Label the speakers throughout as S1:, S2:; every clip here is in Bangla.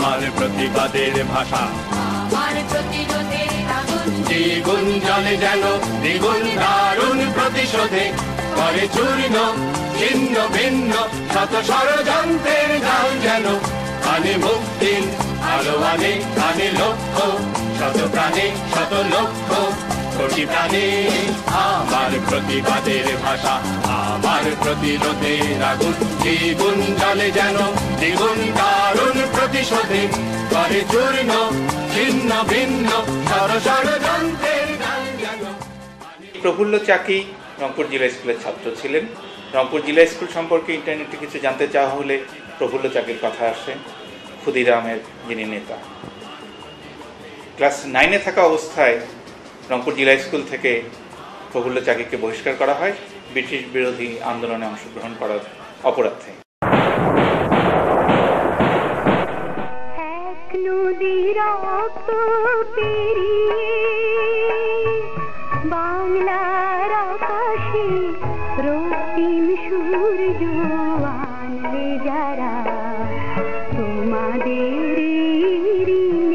S1: আমার প্রতিবাদের ভাষা,
S2: আমার প্রতিরোধের আগুন,
S1: দ্বিগুণ জ্বলে যেন দ্বিগুণ দারুণ প্রতিশোধে, করে চূর্ণ ছিন্ন ভিন্ন শত ষড়যন্ত্রের জাল যেন, আনে মুক্তির আলো আনে আনে লক্ষ্য, শত প্রাণে শত লক্ষ্য কোটি প্রাণে। আমার প্রতিবাদের ভাষা, আমার প্রতিরোধের আগুন, দ্বিগুণ জ্বলে যেন দ্বিগুণ দারুণ প্রতিশোধে, করে চূর্ণ ছিন্ন ভিন্ন ষড়যন্ত্রের জাল যেন।
S3: প্রফুল্ল চাকি রংপুর জিলা স্কুলের ছাত্র ছিলেন। রংপুর জিলা স্কুল সম্পর্কে ইন্টারনেটে কিছু জানতে চাওয়া হলে প্রফুল্ল চাকির কথা আসে। ক্ষুদিরামের যিনি নেতা, ক্লাস 9-এ থাকা অবস্থায় রংপুর জিলা স্কুল থেকে প্রফুল্ল চাকিকে বহিষ্কার করা হয় ব্রিটিশ বিরোধী আন্দোলনে অংশগ্রহণ করার অপরাধে।
S4: বাংলার আকাশে রক্তিম সূর্য আনলে যারা, তোমাদের ঋণ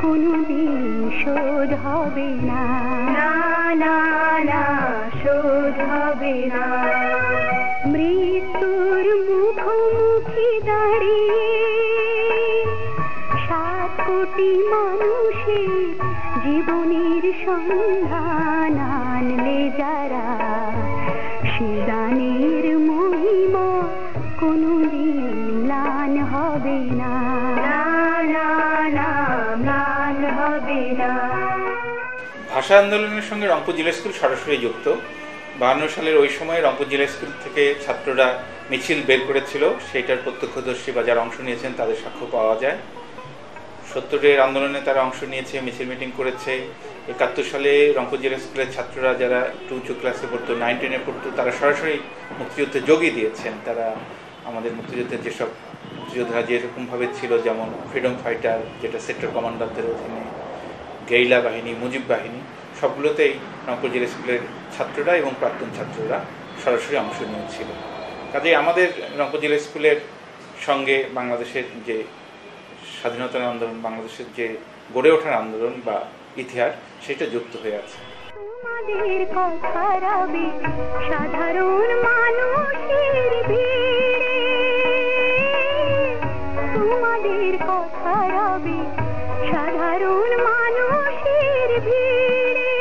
S4: কোনদিন শোধ হবে না, না না শোধ হবে না। মৃত্যুর মুখোমুখি দাঁড়িয়ে 7 কোটি মানুষের জীবনের সন্ধান আনলে যারা, সে দানের মহিমা কোনদিন ম্লান হবে না, না না ম্লান হবে না।
S3: ভাষা আন্দোলনের সঙ্গে রংপুর জিলা স্কুল সরাসরি যুক্ত। 52 সালের ওই সময় রংপুর জিলা স্কুল থেকে ছাত্ররা মিছিল বের করেছিল, সেইটার প্রত্যক্ষদর্শী বা যারা অংশ নিয়েছেন তাদের সাক্ষ্য পাওয়া যায়। 70-এর আন্দোলনে তারা অংশ নিয়েছে, মিছিল মিটিং করেছে। 71 সালে রংপুর জিলা স্কুলের ছাত্ররা যারা একটু উঁচু ক্লাসে পড়তো, 9-10-এ পড়তো, তারা সরাসরি মুক্তিযুদ্ধে যোগই দিয়েছেন। তারা আমাদের মুক্তিযুদ্ধের যেসব মুক্তিযোদ্ধারা যেরকমভাবে ছিল, যেমন ফ্রিডম ফাইটার যেটা সেক্টর কমান্ডারদের অধীনে, গেরিলা বাহিনী, মুজিব বাহিনী, সবগুলোতেই রংপুর জিলা স্কুলের ছাত্ররা এবং প্রাক্তন ছাত্ররা সরাসরি অংশ নিয়েছিল। কাজেই আমাদের রংপুর জিলা স্কুলের সঙ্গে বাংলাদেশের যে স্বাধীনতার আন্দোলন, বাংলাদেশের যে গড়ে ওঠার আন্দোলন বা ইতিহাস, সেটা যুক্ত হয়ে আছে।
S4: তোমাদের কথা রবে সাধারণ মানুষের ভিড়ে, তোমাদের কথা রবে সাধারণ মানুষের ভিড়ে,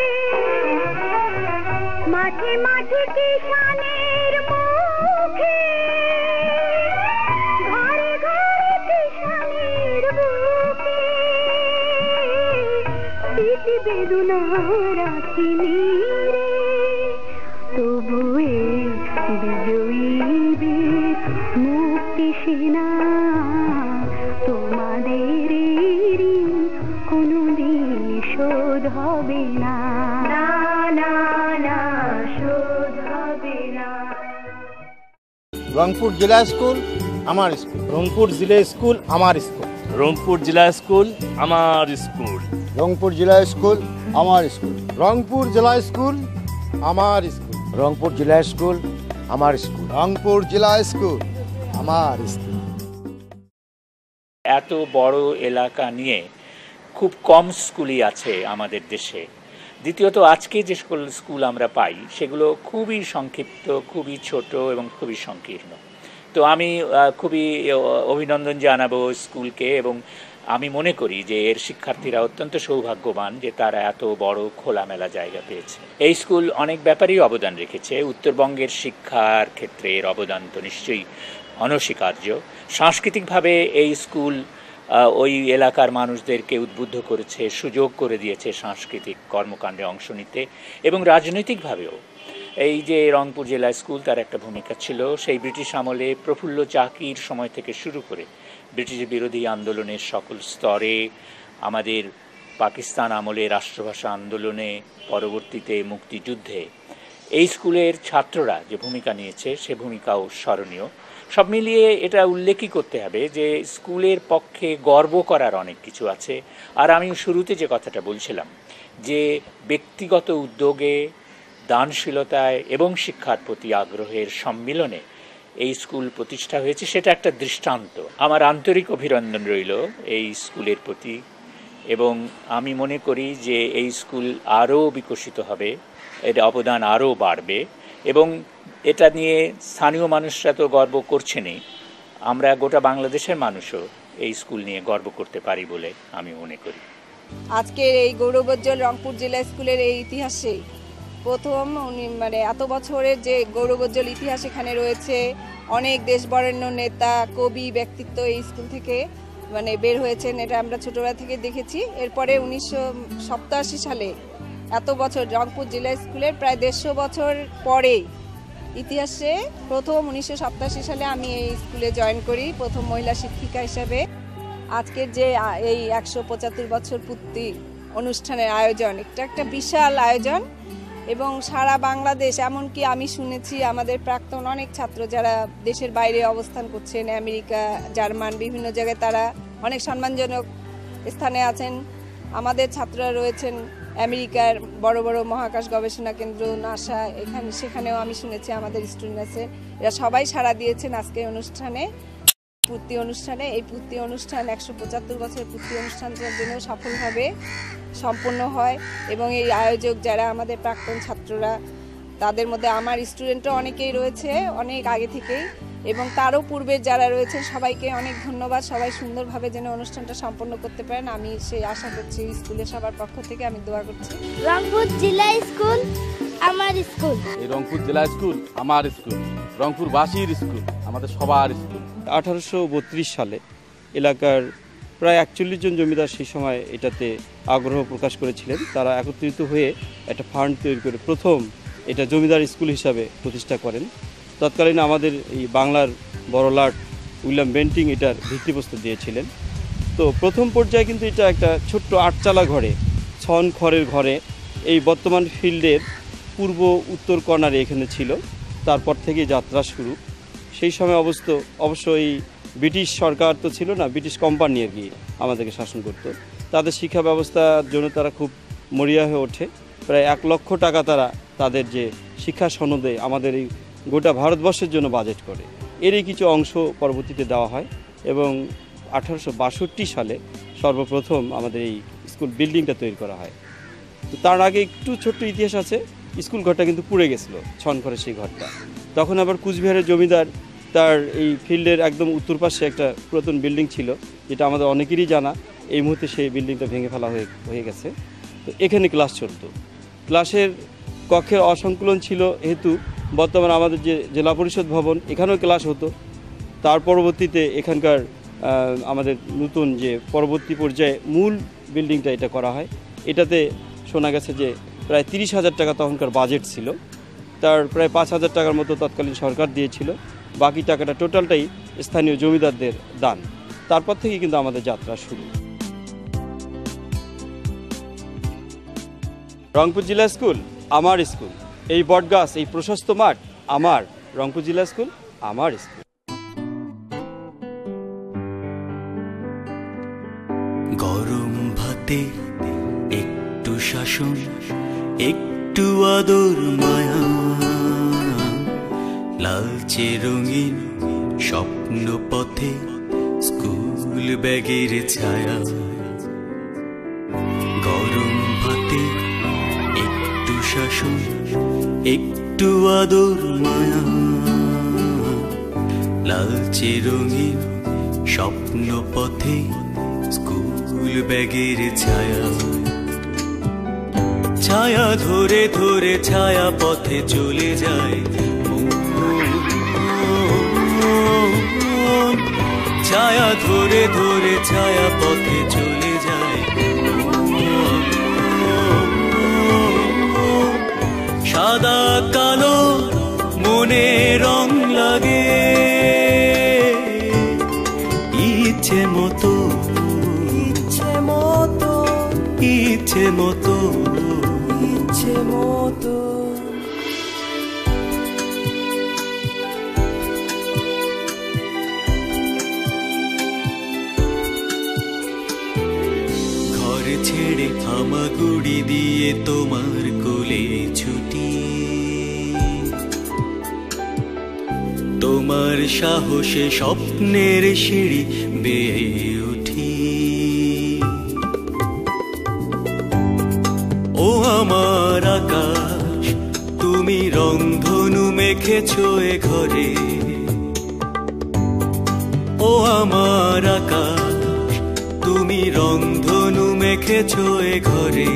S4: মাঠে মাঠে কিষানের মুখে, ঘরে ঘরে কিষানের বুকে, স্মৃতি বেদনা রাখিনি রে, তবু বিজয়ীদের মুক্তি সেনা, তোমাদের ঋণ কোনদিন শোধ হবে না, না না শোধ হবে না।
S5: রংপুর জিলা স্কুল আমার স্কুল,
S6: রংপুর জিলা স্কুল আমার স্কুল, রংপুর জিলা স্কুল আমার স্কুল,
S5: রংপুর জিলা স্কুল আমার স্কুল,
S6: রংপুর জেলা স্কুল আমার স্কুল,
S5: রংপুর জিলা স্কুল আমার স্কুল,
S6: রংপুর জেলা স্কুল আমার স্কুল।
S7: এত বড় এলাকা নিয়ে খুব কম স্কুলই আছে আমাদের দেশে। দ্বিতীয়ত আজকে যে সকল স্কুল আমরা পাই সেগুলো খুবই সংক্ষিপ্ত, খুবই ছোট এবং খুবই সংকীর্ণ। তো আমি খুবই অভিনন্দন জানাবো স্কুলকে, এবং আমি মনে করি যে এর শিক্ষার্থীরা অত্যন্ত সৌভাগ্যবান যে তারা এত বড় খোলামেলা জায়গা পেয়েছে। এই স্কুল অনেক ব্যাপারেই অবদান রেখেছে। উত্তরবঙ্গের শিক্ষার ক্ষেত্রে এর অবদান তো নিশ্চয়ই অনস্বীকার্য। সাংস্কৃতিকভাবে এই স্কুল ওই এলাকার মানুষদেরকে উদ্বুদ্ধ করেছে, সুযোগ করে দিয়েছে সাংস্কৃতিক কর্মকাণ্ডে অংশ নিতে, এবং রাজনৈতিকভাবেও এই যে রংপুর জেলা স্কুল তার একটা ভূমিকা ছিল। সেই ব্রিটিশ আমলে প্রফুল্ল চাকির সময় থেকে শুরু করে ব্রিটিশ বিরোধী আন্দোলনের সকল স্তরে, আমাদের পাকিস্তান আমলে রাষ্ট্রভাষা আন্দোলনে, পরবর্তীতে মুক্তিযুদ্ধে এই স্কুলের ছাত্ররা যে ভূমিকা নিয়েছে সে ভূমিকাও স্মরণীয়। সব মিলিয়ে এটা উল্লেখই করতে হবে যে স্কুলের পক্ষে গর্ব করার অনেক কিছু আছে। আর আমি শুরুতে যে কথাটা বলছিলাম যে ব্যক্তিগত উদ্যোগে, দানশীলতায় এবং শিক্ষার প্রতি আগ্রহের সম্মিলনে এই স্কুল প্রতিষ্ঠা হয়েছে, সেটা একটা দৃষ্টান্ত। আমার আন্তরিক অভিনন্দন রইল এই স্কুলের প্রতি, এবং আমি মনে করি যে এই স্কুল আরও বিকশিত হবে, এর অবদান আরও বাড়বে, এবং এটা নিয়ে স্থানীয় মানুষরা তো গর্ব করছেনই, আমরা গোটা বাংলাদেশের মানুষও এই স্কুল নিয়ে গর্ব করতে পারি বলে আমি মনে করি।
S8: আজকের এই গৌরবোজ্জ্বল রংপুর জেলা স্কুলের এই ইতিহাসে প্রথম এত বছরের যে গৌরবোজ্জ্বল ইতিহাস এখানে রয়েছে, অনেক দেশবরেণ্য নেতা, কবি, ব্যক্তিত্ব এই স্কুল থেকে বের হয়েছেন, এটা আমরা ছোটবেলা থেকে দেখেছি। এরপরে 1987 সালে এত বছর রংপুর জেলা স্কুলের প্রায় 150 বছর পরে ইতিহাসে প্রথম 1987 সালে আমি এই স্কুলে জয়েন করি প্রথম মহিলা শিক্ষিকা হিসাবে। আজকের যে এই 175 বছর পূর্তি অনুষ্ঠানের আয়োজন, এটা একটা বিশাল আয়োজন, এবং সারা বাংলাদেশ, এমনকি আমি শুনেছি আমাদের প্রাক্তন অনেক ছাত্র যারা দেশের বাইরে অবস্থান করছেন, আমেরিকা, জার্মান, বিভিন্ন জায়গায় তারা অনেক সম্মানজনক স্থানে আছেন। আমাদের ছাত্ররা রয়েছেন আমেরিকার বড় বড় মহাকাশ গবেষণা কেন্দ্র, নাসা, সেখানেও আমি শুনেছি আমাদের স্টুডেন্ট আছে। এরা সবাই সাড়া দিয়েছেন আজকের অনুষ্ঠানে, পূর্তি অনুষ্ঠানে। এই পূর্তি অনুষ্ঠান 175 বছরের পূর্তি অনুষ্ঠানটার জন্য সফলভাবে সম্পন্ন হয়, এবং এই আয়োজক যারা আমাদের প্রাক্তন ছাত্ররা, তাদের মধ্যে আমার স্টুডেন্টও অনেকেই রয়েছে অনেক আগে থেকেই, এবং তারও পূর্বের যারা রয়েছেন সবাইকে অনেক ধন্যবাদ। সবাই সুন্দরভাবে যেন অনুষ্ঠানটা সম্পন্ন করতে পারেন, আমি সেই আশা করছি। স্কুলের সবার পক্ষ থেকে আমি দোয়া করছি।
S9: রংপুর জেলা স্কুল আমার স্কুল।
S10: এই রংপুর জেলা স্কুল আমার স্কুল, রংপুরবাসীর স্কুল, আমাদের সবার স্কুল।
S11: 1832 সালে এলাকার প্রায় 41 জন জমিদার সেই সময় এটাতে আগ্রহ প্রকাশ করেছিলেন। তারা একত্রিত হয়ে একটা ফান্ড তৈরি করে প্রথম এটা জমিদার স্কুল হিসাবে প্রতিষ্ঠা করেন। তৎকালীন আমাদের এই বাংলার বড়লাট উইলিয়াম বেন্টিং এটার ভিত্তিপ্রস্তর দিয়েছিলেন। তো প্রথম পর্যায়ে কিন্তু এটা একটা ছোট্ট 8চালা ঘরে, ছন খড়ের ঘরে, এই বর্তমান ফিল্ডের পূর্ব উত্তর কর্নারে এখানে ছিল। তারপর থেকে যাত্রা শুরু। সেই সময় অবশ্য এই ব্রিটিশ সরকার তো ছিল না, ব্রিটিশ কোম্পানি আর কি আমাদেরকে শাসন করত। তাদের শিক্ষা ব্যবস্থার জন্য তারা খুব মরিয়া হয়ে ওঠে। প্রায় 1 লক্ষ টাকা তারা তাদের যে শিক্ষা সনদে আমাদের এই গোটা ভারতবর্ষের জন্য বাজেট করে, এরই কিছু অংশ পরবর্তীতে দেওয়া হয়, এবং 1862 সালে সর্বপ্রথম আমাদের এই স্কুল বিল্ডিংটা তৈরি করা হয়। তো তার আগে একটু ছোট্ট ইতিহাস আছে। স্কুল ঘরটা কিন্তু পুড়ে গেছিলো, ছন ঘরের সেই ঘরটা। তখন আবার কুচবিহারের জমিদার তার এই ফিল্ডের একদম উত্তর পাশে একটা পুরাতন বিল্ডিং ছিল, যেটা আমাদের অনেকেরই জানা। এই মুহূর্তে সেই বিল্ডিংটা ভেঙে ফেলা হয়ে গেছে। তো এখানে ক্লাস চলতো। ক্লাসের কক্ষের অসংকুলন ছিল হেতু বর্তমানে আমাদের যে জেলা পরিষদ ভবন, এখানেও ক্লাস হতো। তার পরবর্তীতে এখানকার আমাদের নতুন যে পরবর্তী পর্যায়ে মূল বিল্ডিংটা এটা করা হয়। এটাতে শোনা গেছে যে প্রায় 30,000 টাকা তখনকার বাজেট ছিল, তার প্রায় 5,000 টাকার মতো তৎকালীন সরকার দিয়েছিল। বাকি টাকাটা টোটালটাই স্থানীয় জমিদারদের দান। তারপর থেকে কিন্তু আমাদের যাত্রা শুরু। রংপুর জেলা স্কুল আমার স্কুল, এই বটগাছ, এই প্রশস্ত মাঠ আমার। রংপুর জেলা স্কুল আমার স্কুল।
S12: গরম ভাতে একটু শাসন, একটু আদর মায়া, লালচে রঙিন স্বপ্ন পথে স্কুল ব্যাগের ছায়া। গরম ভাতে একটু শাসন, একটু আদর মায়া, লালচে রঙিন স্বপ্ন পথে স্কুল ব্যাগের ছায়া। ছায়া ধরে ধরে ছায়া পথে চলে যায়, ছায়া ধরে ধরে ছায়া পথে চলে যায়। সাদা কালো মনে রং লাগে, ইচ্ছে মতো ইচ্ছে মতো ইচ্ছে মতো ইচ্ছে মতো। ঘর ছেড়ে হামাগুড়ি দিয়ে তোমার কোলে ছুটি, তোমার সাহসে স্বপ্নের সিঁড়ি বেয়ে উঠি। ও আমার আকাশ, তুমি রংধনু মেখেছো এ ঘরে। ও আমার আকাশ, তুমি রংধনু মেখেছো এ ঘরে।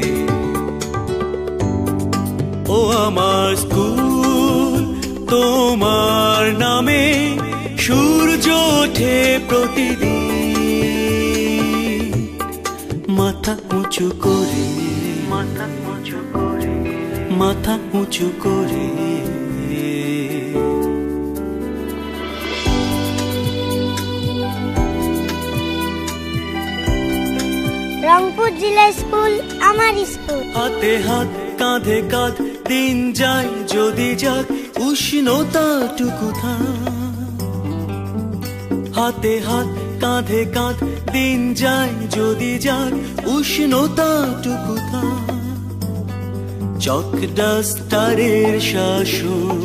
S12: ও আমার স্কুল, তোমার নামে সূর্য ওঠে প্রতিদিন। মাথা উঁচু করে, মাথা উঁচু করে, মাথা উঁচু করে।
S9: রংপুর জেলা স্কুল আমার স্কুল।
S12: হাতে হাত কাঁধে কাঁধ দিন যায় যদি যাক উষ্ণতাটুকু থাক। হাতে হাত কাঁধে কাঁধ দিন যায় যদি যাক উষ্ণতাটুকু থাক। চক ডাস্টারের শাসন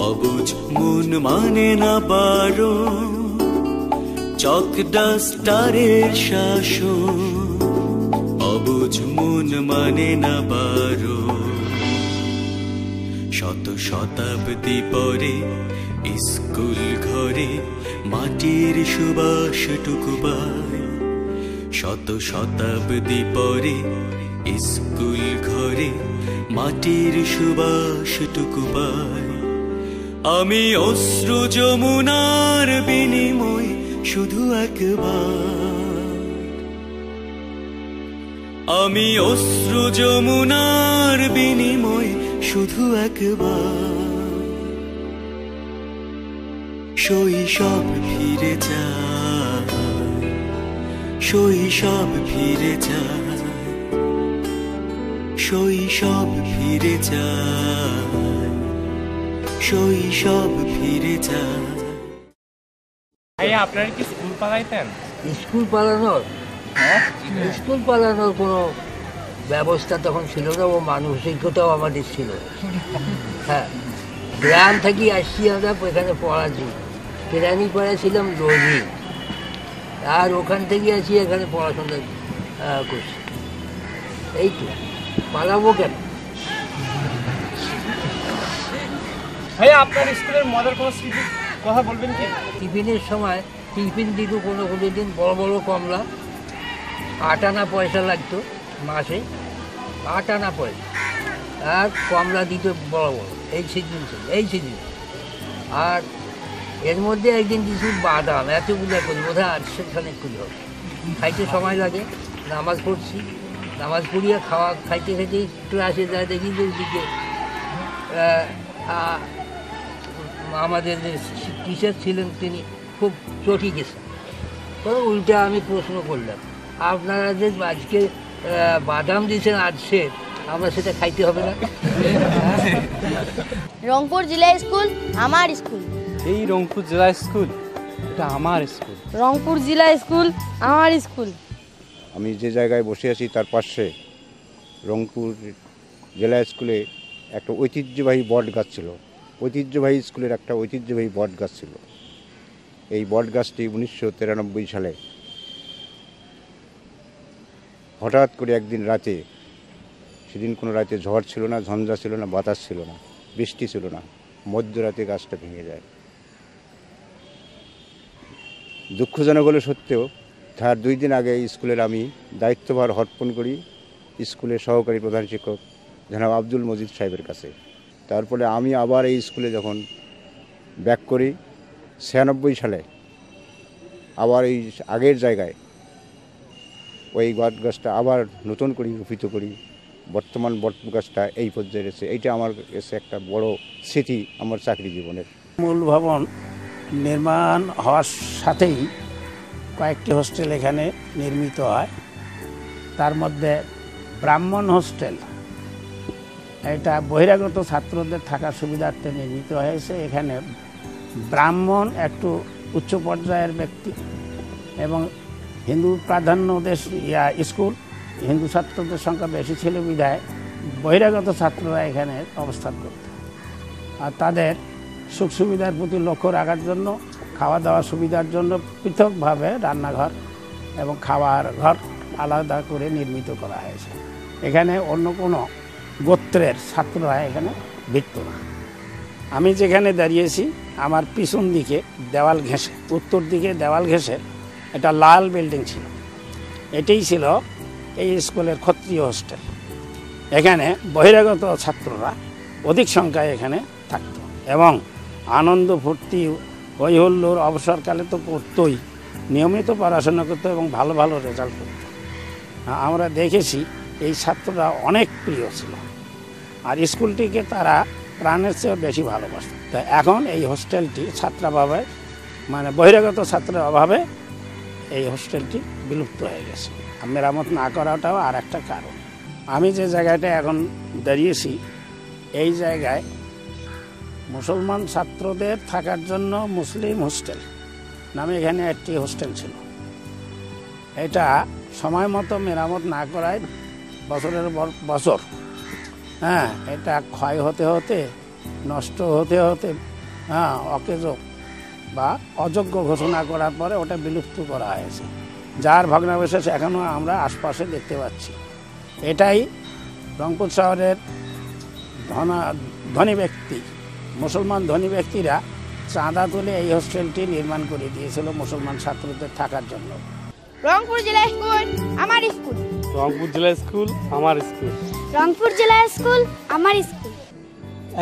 S12: অবুঝ মন মানে না বারো। চক ডাস্টারের শাসন অবুঝ মন মানে না বারো। শত শতাব্দী পরে স্কুল ঘরে মাটির সুবাসটুকু পায়। শত শতাব্দী পরে স্কুল ঘরে মাটির সুবাসটুকু পায়। আমি অশ্রু যমুনার বিনিময় শুধু একবার। আমি অশ্রু যমুনার বিনিময় শুধু একবার। শৈশব ফিরে যায়, শৈশব ফিরে যায়, শৈশব ফিরে যায়, শৈশব ফিরে যায়।
S6: ভাইয়া আপনারা কি স্কুল পালাইতেন?
S13: স্কুল পালানোর স্কুল পালানোর কোনো ব্যবস্থা তখন ছিল না, ও মানসিকতাও আমাদের ছিল। হ্যাঁ, গ্রাম থেকে আসছি আমরা এখানে পড়াচ্ছি, কেরানীপাড়া ছিলাম রোজই, আর ওখান থেকে আসি এখানে পড়াশোনা করছি। এই তো, পালাবো কেন?
S6: ভাইয়া আপনার স্কুলের মজার কোনো স্মৃতি কথা বলবেন কি?
S13: টিফিনের সময় টিফিন দিত কোনো কোনো দিন বড় বড় কমলা, 8 আনা পয়সা লাগতো মাসে, 8 আনা পয়সা, আর কমলা দিত বড় বড়, এই সিজন ছিল, এই সিজন। আর এর মধ্যে একদিন কিছু বাদাম, এতগুলো করি বোধহয় 800 খানেক করি হবে, খাইতে সময় লাগে। নামাজ পড়ছি, নামাজ পড়িয়া খাইতে খাইতে ক্লাসে যায়, দেখি যে ওইদিকে আমাদের যে টিচার ছিলেন তিনি খুব চটি গেছেন। তবে উল্টা আমি প্রশ্ন করলাম, আপনারা যে আজকে বাদাম দিয়েছেন 800, আমরা সেটা খাইতে হবে না?
S9: রংপুর জেলা স্কুল আমার স্কুল।
S11: এই রংপুর জেলা স্কুল এটা আমার স্কুল।
S9: রংপুর জেলা স্কুল আমার স্কুল।
S5: আমি যে জায়গায় বসে আছি তার পাশে রংপুর জেলা স্কুলে একটা ঐতিহ্যবাহী বট গাছ ছিল। ঐতিহ্যবাহী স্কুলের একটা ঐতিহ্যবাহী বট গাছ ছিল। এই বট গাছটি 1993 সালে হঠাৎ করে একদিন রাতে, সেদিন কোনো রাতে ঝড় ছিল না, ঝঞ্ঝা ছিল না, বাতাস ছিল না, বৃষ্টি ছিল না, মধ্যরাতে গাছটা ভেঙে যায়। দুঃখজনক হলে সত্ত্বেও তার 2 দিন আগে স্কুলের আমি দায়িত্বভার অর্পণ করি স্কুলের সহকারী প্রধান শিক্ষক জনাব আব্দুল মজিদ সাহেবের কাছে। তারপরে আমি আবার এই স্কুলে যখন ব্যাক করি 96 সালে, আবার এই আগের জায়গায় ওই বট গাছটা আবার নতুন করে রোপিত করি। বর্তমান বট গাছটা এই পর্যায়ে এসে, এইটা আমার কাছে একটা বড় স্মৃতি আমার চাকরি জীবনের।
S14: মূল ভবন নির্মাণ হওয়ার সাথেই কয়েকটি হোস্টেল এখানে নির্মিত হয়। তার মধ্যে ব্রাহ্মণ হোস্টেল, এটা বহিরাগত ছাত্রদের থাকার সুবিধার্থে নির্মিত হয়েছে। এখানে ব্রাহ্মণ একটু উচ্চ পর্যায়ের ব্যক্তি এবং হিন্দু প্রাধান্য দেশ স্কুল, হিন্দু ছাত্রদের সংখ্যা বেশি ছিল বিধায় বহিরাগত ছাত্ররা এখানে অবস্থান করত। আর তাদের সুখ সুবিধার প্রতি লক্ষ্য রাখার জন্য খাওয়া দাওয়া সুবিধার জন্য পৃথকভাবে রান্নাঘর এবং খাওয়ার ঘর আলাদা করে নির্মিত করা হয়েছে। এখানে অন্য কোনো গোত্রের ছাত্ররা এখানে ভিড়ত না। আমি যেখানে দাঁড়িয়েছি আমার পিছন দিকে দেওয়াল ঘেঁষে, উত্তর দিকে দেওয়াল ঘেঁষে একটা লাল বিল্ডিং ছিল। এটাই ছিল এই স্কুলের ক্ষত্রিয় হোস্টেল। এখানে বহিরাগত ছাত্ররা অধিক সংখ্যায় এখানে থাকত এবং আনন্দ ফুর্তি হই হুল্লোড় অবসরকালে তো করতোই, নিয়মিত পড়াশোনা করতো এবং ভালো ভালো রেজাল্ট করত। আমরা দেখেছি এই ছাত্ররা অনেক প্রিয় ছিল আর স্কুলটিকে তারা প্রাণের চেয়ে বেশি ভালোবাসত। তো এখন এই হোস্টেলটি ছাত্রাভাবে মানে বহিরাগত ছাত্রের অভাবে এই হোস্টেলটি বিলুপ্ত হয়ে গেছে। মেরামত না করাটাও আর একটা কারণ। আমি যে জায়গাটা এখন দাঁড়িয়েছি এই জায়গায় মুসলমান ছাত্রদের থাকার জন্য মুসলিম হোস্টেল নামে এখানে একটি হোস্টেল ছিল। এটা সময় মতো মেরামত না করায় বছরের বছর এটা ক্ষয় হতে হতে নষ্ট হতে হতে অকেজ বা অযোগ্য ঘোষণা করার পরে ওটা বিলুপ্ত করা হয়েছে, যার ভগ্নাবশেষ এখনও আমরা আশপাশে দেখতে পাচ্ছি। এটাই রংপুর শহরের ধনী ব্যক্তি, মুসলমান ধনী ব্যক্তিরা চাঁদা তুলে এই হোস্টেলটি নির্মাণ করে দিয়েছিল মুসলমান ছাত্রদের থাকার জন্য।
S9: রংপুর জেলা স্কুল আমার স্কুল।
S15: রংপুর জেলা স্কুল আমার স্কুল।
S9: রংপুর জেলা স্কুল আমার স্কুল।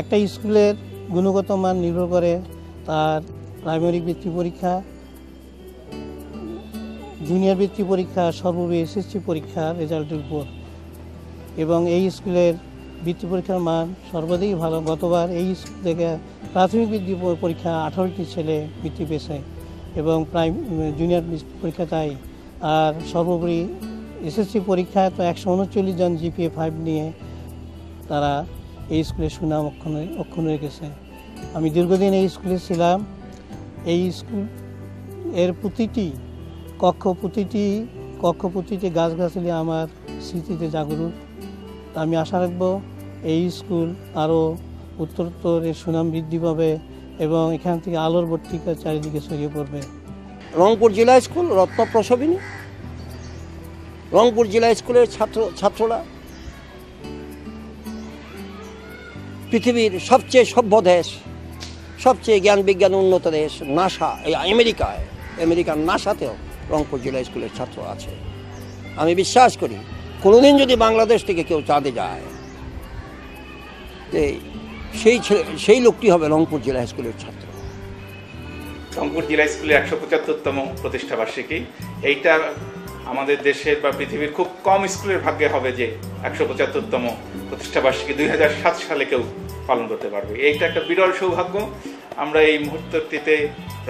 S16: একটা স্কুলের গুণগত মান নির্ভর করে তার প্রাইমারি বৃত্তি পরীক্ষা, জুনিয়র বৃত্তি পরীক্ষা, সর্বোপরি এসএসসি পরীক্ষার রেজাল্টের উপর। এবং এই স্কুলের বৃত্তি পরীক্ষার মান সর্বাধিক ভালো। গতবার এই স্কুল থেকে প্রাথমিক বৃত্তি পরীক্ষা 18টি ছেলে বৃত্তি পেয়েছে এবং জুনিয়র পরীক্ষা তাই। আর সর্বোপরি এসএসসি পরীক্ষায় তো 139 জন GPA 5 নিয়ে তারা এই স্কুলের সুনাম অক্ষুণ্ণ রেখেছে। আমি দীর্ঘদিন এই স্কুলে ছিলাম। এই স্কুল এর প্রতিটি কক্ষ গাছগাছালি আমার স্মৃতিতে জাগরুক। আমি আশা রাখব এই স্কুল আরও উত্তরোত্তর এর সুনাম বৃদ্ধি পাবে এবং এখান থেকে আলোর বর্তিকা চারিদিকে ছড়িয়ে পড়বে।
S17: রংপুর জেলা স্কুল রত্নপ্রসবিনী। রংপুর জেলা স্কুলের ছাত্ররা পৃথিবীর সবচেয়ে সভ্য দেশ, সবচেয়ে জ্ঞান বিজ্ঞান উন্নত দেশ নাসা, এই আমেরিকার নাসাতেও রংপুর জেলা স্কুলের ছাত্র আছে। আমি বিশ্বাস করি কোনোদিন যদি বাংলাদেশ থেকে কেউ চাঁদে যায় সেই লোকটি হবে রংপুর জেলা স্কুলের ছাত্র।
S3: রংপুর জেলা স্কুলের 175তম প্রতিষ্ঠাবার্ষিকী, এইটা আমাদের দেশের বা পৃথিবীর খুব কম স্কুলের ভাগ্যে হবে যে 175তম প্রতিষ্ঠাবার্ষিকী 2007 সালে কেউ পালন করতে পারবে। এইটা একটা বিরল সৌভাগ্য। আমরা এই মুহূর্তটিতে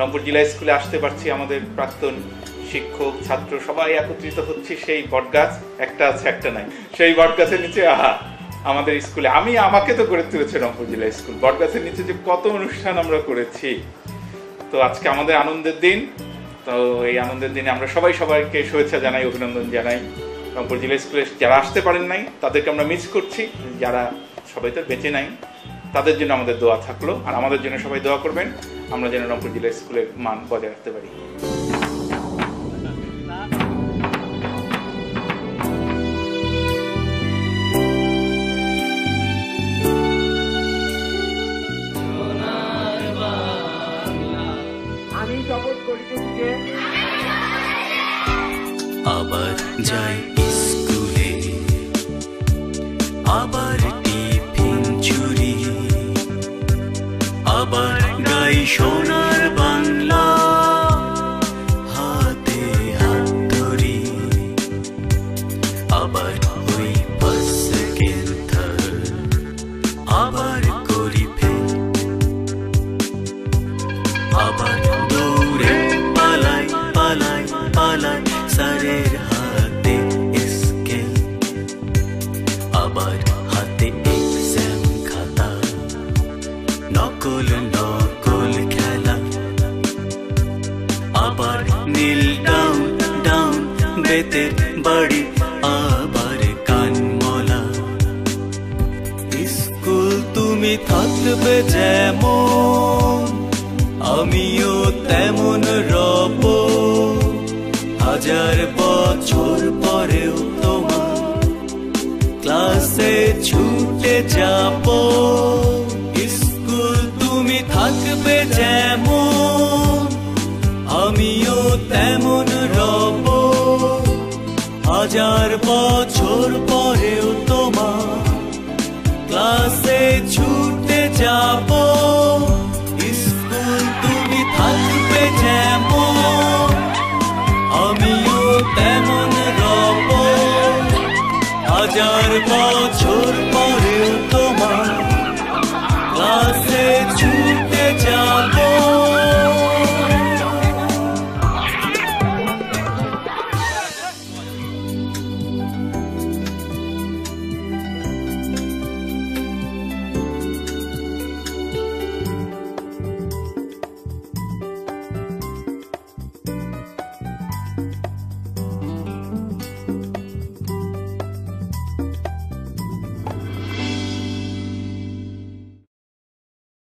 S3: রংপুর জেলা স্কুলে আসতে পারছি, আমাদের প্রাক্তন শিক্ষক ছাত্র সবাই একত্রিত হচ্ছি। সেই বটগাছ একটা আছে একটা নাই, সেই বটগাছের নিচে আমাদের স্কুলে আমাকে তো গড়ে তুলেছে রংপুর জেলা স্কুল। বটগাছের নিচে যে কত অনুষ্ঠান আমরা করেছি। তো আজকে আমাদের আনন্দের দিন। তো এই আনন্দের দিনে আমরা সবাইকে শুভেচ্ছা জানাই, অভিনন্দন জানাই। রংপুর জেলা স্কুলে যারা আসতে পারেন নাই তাদেরকে আমরা মিস করছি, যারা সবাই তো বেঁচে নাই তাদের জন্য আমাদের দোয়া থাকলো। আর আমাদের জন্য সবাই দোয়া করবেন, আমরা যেন রংপুর জেলা স্কুলের মান বজায় রাখতে পারি।
S12: আবার যাই স্কুলে, আবার টিফিন চুরি, আবার গাই সোনার বাংলা, হাতে হাত ধরি, আবার হই ফার্স্ট সেকেন্ড থার্ড, আবার করি ফেল, আবার দৌড়ে পালাই পালাই পালাই স্যারের হাতে স্কেল, আবার হাতে এক্সাম খাতা, নকল খেলা, আবার নীল ডাউন ডাউন বেতের বাড়ি, আবার কানমলা। স্কুল তুমি থাকবে যেমন আমিও তেমন রব, হাজার বছর পরেও তোমার ক্লাসে ছুটে যাব। স্কুল তুমি থাকবে যেমন, আমিও তেমন রব, হাজার বছর পরেও তোমার ক্লাসে ছুটে যাব। স্কুল তুমি থাকবে যেমন, আমিও তেমন রব, হাজার বছর